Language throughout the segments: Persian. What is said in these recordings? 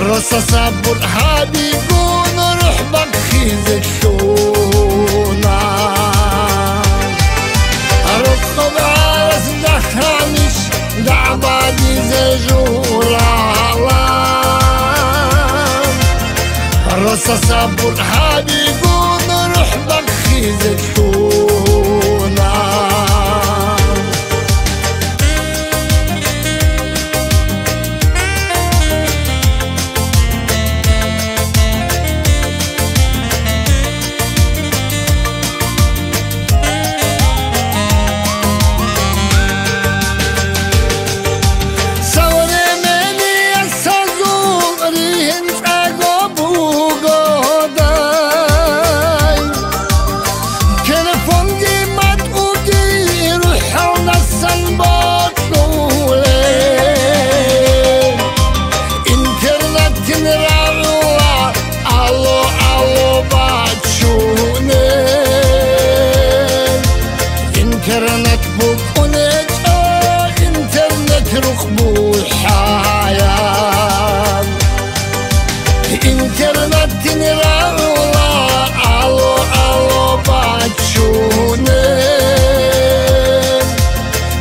الرصة صبر هادي يكون روح بخيز الشونا ركب عرس دخانش دعبادي زجورا الرصة صبر هادي يكون روح بخيز الشونا انترنت بكونك انترنت ركبو الحياة انترنت تنراولا الو الو باتشونك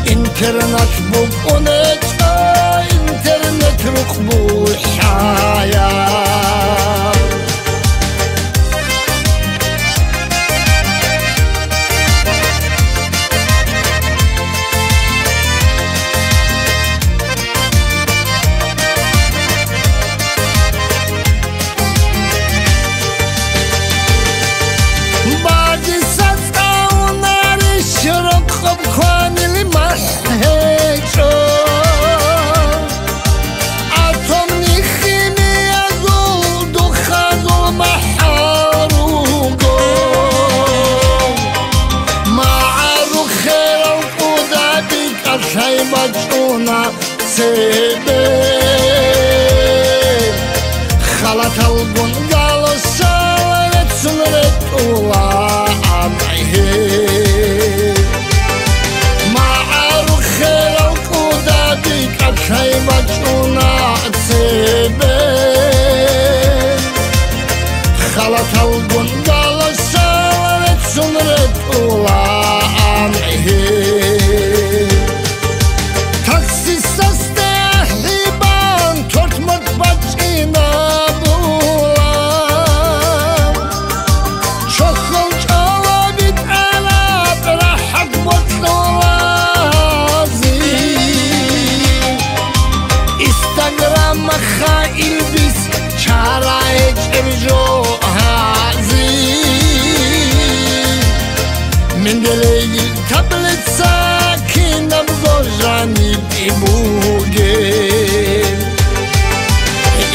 انترنت بكونك انترنت ركبو الحياة بجونا سيبي خلط البنقال السالت سنرت ولا عميه ما عارو خير القودة بيك أكي بجونا سيبي خلط البنقال السالت سنرت ولا عميه ilbis çarayç evjo hazi mendeleyil tablet sakin abgojani bibuge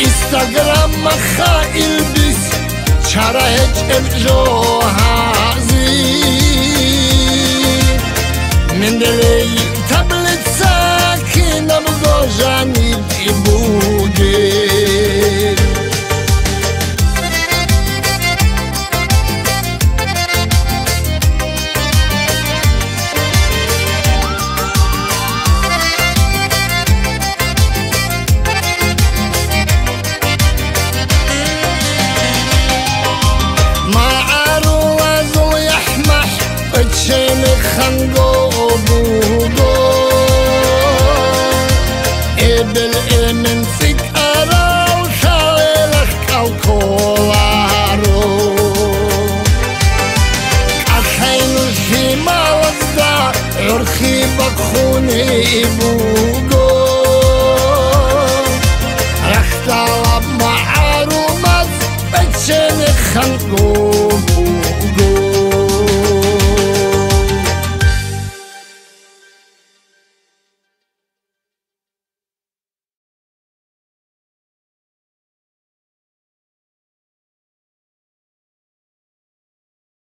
Instagram makha ilbis çarayç evjo hazi mendeleyil tablet sakin abgojani bibuge خنگو بودو بالإمن فيك أرى وشايلك الكولارو أخين الشمال الزا عرخي بخوني بوغو رح طلب معرومات بتشيني خنقو